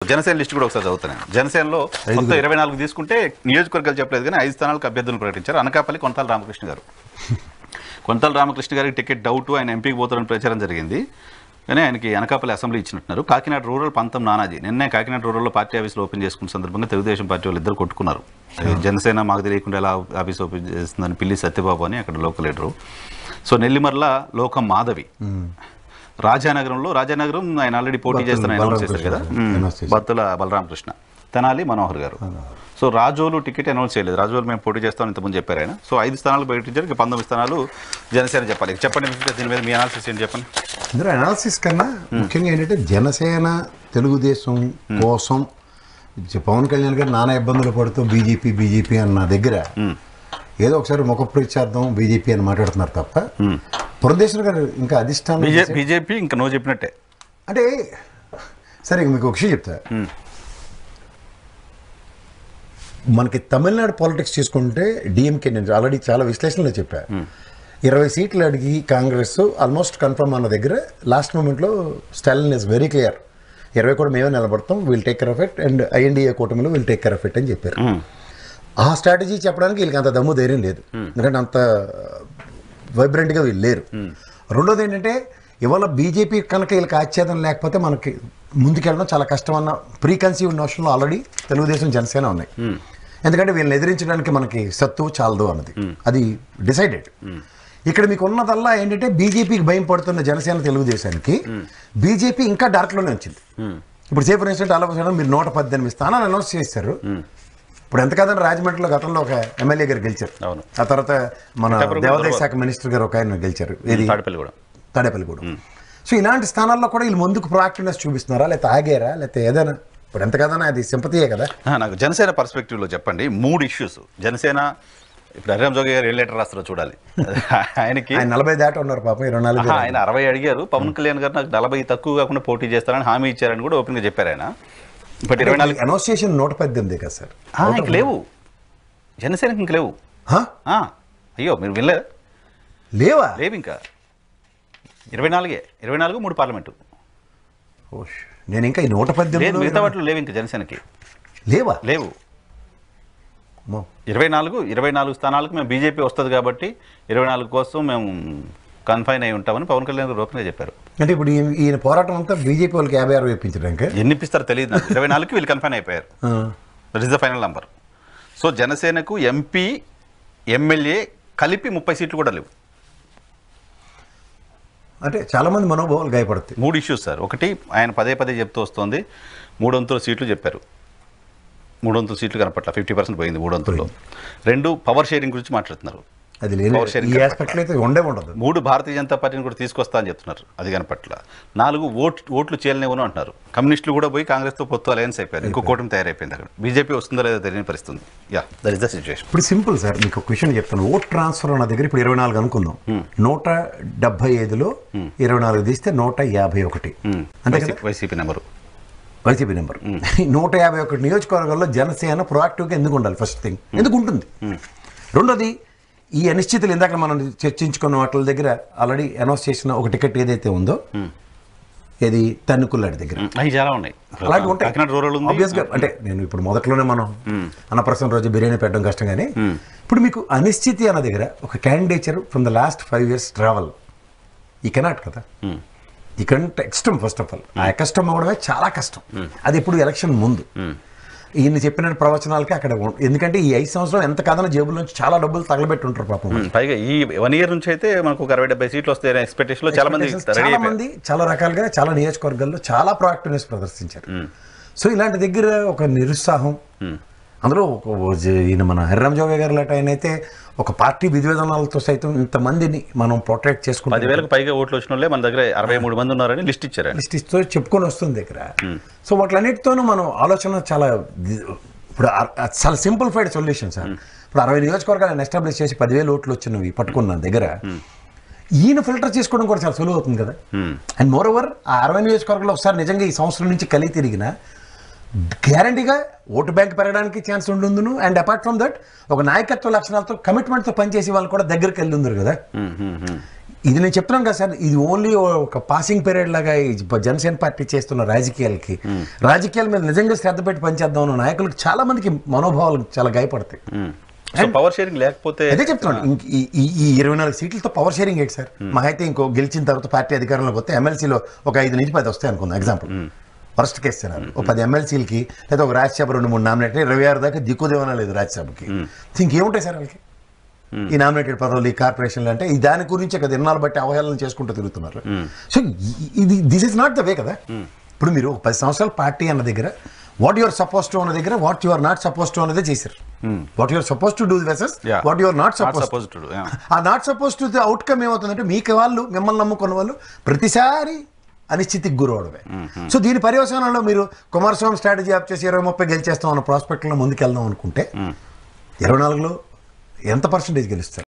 Janasena list కూడా ఒకసారి చదువుతాను. జనసేనలో మొత్తం 24 తీసుకుంటే నియోజకవర్గాలు చెప్పలేదు కానీ 5 స్థానాలకు అభ్యర్థులను ప్రకటించారు. అనకాపల్లి కొంతాల రామకృష్ణ గారు. కొంతాల రామకృష్ణ గారికి టికెట్ డౌట్, ఆయన ఎంపీకి పోతారని ప్రచారం జరిగింది కానీ ఆయనకి అనకాపల్లి అసెంబ్లీ ఇచ్చినట్టున్నారు. కాకినాడ రూరల్ పంతం నానాజీ నిన్నే కాకినాడ రూరల్లో పార్టీ ఆఫీసులు ఓపెన్ చేసుకున్న సందర్భంగా తెలుగుదేశం పార్టీ వాళ్ళు ఇద్దరు కొట్టుకున్నారు. జనసేన మాకు తెలియకుండా ఎలా ఆఫీస్ ఓపెన్ చేస్తుందని పిల్లి సత్యబాబు అని అక్కడ లోకల్ లీడరు. సో నెల్లిమర్ల లోకం మాధవి, రాజానగరం ఆయన ఆల్రెడీ పోటీ చేస్తారని అనౌన్స్ చేశారు కదా, బత్తుల బలరామకృష్ణ, తెనాలి మనోహర్ గారు. సో రాజోలు టికెట్ అనౌన్స్ చేయలేదు. రాజోలు మేము పోటీ చేస్తామని ఇంతకుముందు చెప్పారు ఆయన. సో 5 స్థానాలు ప్రకటించారు. 19 స్థానాలు జనసేన చెప్పాలి. చెప్పండి దీని మీద మీ అనాలిసిస్ ఏంటి చెప్పండి. ఇందులో అనాలిసిస్ కన్నా ముఖ్యంగా ఏంటంటే జనసేన తెలుగుదేశం కోసం పవన్ కళ్యాణ్ గారు నానా ఇబ్బందులు పడుతూ బీజేపీ అన్న దగ్గర ఏదో ఒకసారి ముఖప్రచార్థం బీజేపీ అని మాట్లాడుతున్నారు తప్ప పురంధేశ్వర్ గారు ఇంకా అధిష్టానం బీజేపీ ఇంకా నో చెప్పినట్టే. అంటే సరే మీకు ఒక విషయం చెప్తా. మనకి తమిళనాడు పాలిటిక్స్ తీసుకుంటే డిఎంకే నేను ఆల్రెడీ చాలా విశ్లేషణలో చెప్పా, 20 సీట్లు అడిగి కాంగ్రెస్ ఆల్మోస్ట్ కన్ఫర్మ్ అన్న దగ్గర లాస్ట్ మూమెంట్లో స్టాలిన్ ఇస్ వెరీ క్లియర్, 20 కూడా మేమే నిలబడతాం, will take care of it and INDIA కూటమిలో will take care of it అని చెప్పారు. ఆ స్ట్రాటజీ చెప్పడానికి వీళ్ళకి అంత దమ్ము ధైర్యం లేదు, ఎందుకంటే అంత వైబ్రెంట్గా వీళ్ళు లేరు. రెండోది ఏంటంటే ఇవాళ బీజేపీ కనుక వీళ్ళకి ఆచ్ఛేదం లేకపోతే మనకి ముందుకెళ్ళడం చాలా కష్టం అన్న ప్రీ కన్సీవ్డ్ నోషన్లో ఆల్రెడీ తెలుగుదేశం జనసేన ఉన్నాయి. ఎందుకంటే వీళ్ళని ఎదిరించడానికి మనకి సత్తు చాలదు అన్నది, అది డిసైడెడ్. ఇక్కడ మీకు ఉన్నదల్లా ఏంటంటే బీజేపీకి భయం పడుతున్న జనసేన తెలుగుదేశానికి బీజేపీ ఇంకా డార్క్లోనే వచ్చింది. ఇప్పుడు సే ఫర్ ఇన్స్టెంట్ ఆలోచన మీరు 118 స్థానాలు అనౌన్స్ చేశారు. ఇప్పుడు ఎంత కాదని రాజమండ్రిలో గతంలో ఒక ఎమ్మెల్యే గారు గెలిచారు, ఆ తర్వాత మన దేవాదాయ శాఖ మినిస్టర్ గారు ఒక ఆయన గెలిచారు, ఇది తాడేపల్లి కూడా. సో ఇలాంటి స్థానాల్లో కూడా వీళ్ళు ముందుకు ప్రొయాక్టివ్నెస్ చూపిస్తున్నారా, లేకపోతే ఆగారా, లేకపోతే ఏదైనా ఇప్పుడు ఎంత కాదన్నా అది సింపతియే కదా. నాకు జనసేన పర్స్పెక్టివ్లో చెప్పండి 3 ఇష్యూస్. జనసేన ఇప్పుడు హరిరామ్ జోగి గారు ఏ లెటర్ రాస్తారో చూడాలి. ఆయనకి 40 దాటి ఉన్నారు పాపం, 24 ఆయన 60 అడిగారు. పవన్ కళ్యాణ్ గారు నాకు 40 తక్కువ కాకుండా పోటీ చేస్తారని హామీ ఇచ్చారని కూడా ఓపెన్గా చెప్పారు ఆయన. బట్ 24 అనౌన్సియేషన్ 118 కదా సార్, ఇంక లేవు జనసేనకి, ఇంక లేవు. అయ్యో మీరు వినలేదు, లేవు ఇంకా 24 3 పార్లమెంటు. నేను ఇంకా 118 మిగతా వాటిలో లేవు ఇంకా జనసేనకి, లేవు. 24 స్థానాలకు మేము బీజేపీ వస్తుంది కాబట్టి 24 కోసం మేము కన్ఫైన్ అయి ఉంటామని పవన్ కళ్యాణ్ గారు ఓపెన్గా చెప్పారు. అంటే ఇప్పుడు ఈయన పోరాటం అంతా బీజేపీ వాళ్ళకి 56 వేయించడానికి ఎన్ని ఇప్పిస్తారో తెలియదు నాకు. 24కి వీళ్ళు కన్ఫైన్ అయిపోయారు, that is the final number. So జనసేనకు ఎంపీ ఎమ్మెల్యే కలిపి 30 సీట్లు కూడా లేవు. అంటే చాలామంది మనోభావాలు గాయపడతాయి. 3 ఇష్యూస్ సార్. ఒకటి ఆయన పదే చెప్తూ వస్తుంది 300 సీట్లు చెప్పారు, 300 సీట్లు కనపట్ల 50% పోయింది 300లో. 2 పవర్ షేరింగ్ గురించి మాట్లాడుతున్నారు, అది ఉండదు. 3 భారతీయ జనతా పార్టీని కూడా తీసుకొస్తా అని చెప్తున్నారు, అది కనపట్ల. 4 ఓట్లు చేయలేవను అంటున్నారు. కమ్యూనిస్టులు కూడా పోయి కాంగ్రెస్తో పొత్తు అలయన్స్ అయిపోయారు, ఇంకో కూటమి తయారైపోయింది. అక్కడ బీజేపీ వస్తుందో లేదో తెలియని పరిస్థితుంది. That is the situation. ఇప్పుడు సింపుల్ సార్, మీకు ఒక విషయం చెప్తాను. ఓట్ ట్రాన్స్ఫర్ అన్న దగ్గర ఇప్పుడు 24 అనుకుందాం, 175లో 24 తీస్తే 151 అంటే వైసీపీ నెంబర్. 151 నియోజకవర్గాల్లో జనసేన ప్రొయాక్టివ్గా ఎందుకు ఉండాలి? ఫస్ట్ థింగ్ ఎందుకు ఉంటుంది. రెండోది ఈ అనిశ్చితులు ఇందాక మనం చర్చించుకున్న వాటి దగ్గర ఆల్రెడీ అనౌన్స్ చేసిన ఒక టికెట్ ఏదైతే ఉందో, ఏది తన్నుకుల్లాడి దగ్గర చాలా ఉన్నాయి, అలాంటి ఉంటాయి ఆబ్వియస్గా. అంటే నేను ఇప్పుడు మొదట్లోనే మనం అన్నప్రసన్న రోజు బిర్యానీ పెట్టడం కష్టం, కానీ ఇప్పుడు మీకు అనిశ్చితి అన్న దగ్గర ఒక candidature from the last 5 years travel ఈ కెనాట్ కదా, ఈ కంటే ఎక్స్ట్రమ్. ఫస్ట్ ఆఫ్ ఆల్ ఆ ఎక్స్ట్రమ్ అవ్వడమే చాలా కష్టం. అది ఇప్పుడు ఎలక్షన్ ముందు ఈయన చెప్పిన ప్రవచనాలకి అక్కడ, ఎందుకంటే ఈ 5 సంవత్సరాలు ఎంత కాదన్నా జేబుల నుంచి చాలా డబ్బులు తగలబెట్టి ఉంటారు పాపం. పైగా ఈ 1 year నుంచి అయితే మనకు 60-70 సీట్లు వస్తాయి ఎక్స్పెక్టేషన్. చాలా మంది చాలా రకాలుగా చాలా నియోజకవర్గాల్లో చాలా ప్రొయాక్టివ్నెస్ ప్రదర్శించారు. సో ఇలాంటి దగ్గర ఒక నిరుత్సాహం, అందులో ఈయన మన హరిరామ్ జోగి గారు లాంటి ఆయన అయితే ఒక పార్టీ విధివిధానాలతో సైతం ఇంతమందిని మనం ప్రొటెక్ట్ చేసుకుంటాం. 10,000కు పైగా ఓట్లు వచ్చిన వాళ్ళే మన దగ్గర 63 మంది ఉన్నారని లిస్ట్ ఇచ్చారు. లిస్ట్ ఇస్తూ చెప్పుకొని వస్తుంది దగ్గర. సో వాటిలన్నిటితోనూ మనం ఆలోచన చాలా ఇప్పుడు చాలా సింప్లిఫైడ్ సొల్యూషన్ సార్. ఇప్పుడు 60 నియోజకవర్గాలను ఎస్టాబ్లిష్ చేసి 10,000 ఓట్లు వచ్చినవి పట్టుకున్న దగ్గర ఈయన ఫిల్టర్ చేసుకోవడం కూడా చాలా సులువు అవుతుంది కదా. అండ్ మోర్ ఓవర్ ఆ 60 నియోజకవర్గాల్లో ఒకసారి నిజంగా ఈ సంవత్సరం నుంచి కలిగి తిరిగిన గ్యారంటీగా ఓటు బ్యాంక్ పెరగడానికి ఛాన్స్ ఉండుందును. అండ్ అపార్ట్ ఫ్రమ్ దట్ ఒక నాయకత్వ లక్షణాలతో కమిట్మెంట్తో పనిచేసే వాళ్ళు కూడా దగ్గరికి వెళ్ళి ఉందరు కదా. ఇది నేను చెప్తున్నాను కదా సార్, ఇది ఓన్లీ ఒక పాసింగ్ పీరియడ్ లాగా ఈ జనసేన పార్టీ చేస్తున్న రాజకీయాల మీద నిజంగా శ్రద్ధ పెట్టి పనిచేద్దాం అన్న నాయకులకు చాలా మందికి మనోభావాలు చాలా గాయపడతాయి. పవర్ షేరింగ్ లేకపోతే అదే చెప్తున్నాను, ఈ 24 సీట్లతో పవర్ షేరింగ్ ఏంటి సార్? మా అయితే ఇంకో గెలిచిన తర్వాత పార్టీ అధికారంలోకి వస్తే ఎమ్మెల్సీలో ఒక 5 నుంచి 10 వస్తాయి అనుకుందాం, ఎగ్జాంపుల్ వర్స్ట్ కేసు సార్. ఒక 10 ఎమ్మెల్సీలకి లేదా ఒక రాజ్యసభ 2-3 నామినేట్ 26 దాకా దిక్కుదేవనా లేదు రాజ్యసభకి. ఇంకేముంటాయి సార్ వాళ్ళకి ఈ నామినేటెడ్ పదవులు, ఈ కార్పొరేషన్లు అంటే ఈ దాని గురించే కదా ఇన్నాళ్ళు బట్టి అవహేళన చేసుకుంటూ తిరుగుతున్నారు. సో ఇది this is not the way కదా. ఇప్పుడు మీరు 10 సంవత్సరాల పార్టీ అన్న దగ్గర వాట్ యువర్ సపోజ్ టు అన్న దగ్గర what your not suppose to అన్నదే చేశారు. What your suppose to do versus what your not suppose to do. ఆ నాట్ సపోజ్ టు అవుట్కమ్ ఏమవుతుందంటే మీకు వాళ్ళు మిమ్మల్ని నమ్ముకున్న వాళ్ళు ప్రతిసారి అనిశ్చితికి గురవడమే. సో దీని పర్యవసానంలో మీరు కుమారస్వామి స్ట్రాటజీ ఆప్ చేసి 20-30 గెలిచేస్తాం అన్న ప్రాస్పెక్ట్లో ముందుకెళ్దాం అనుకుంటే 24లో ఎంత పర్సెంటేజ్ గెలుస్తారు?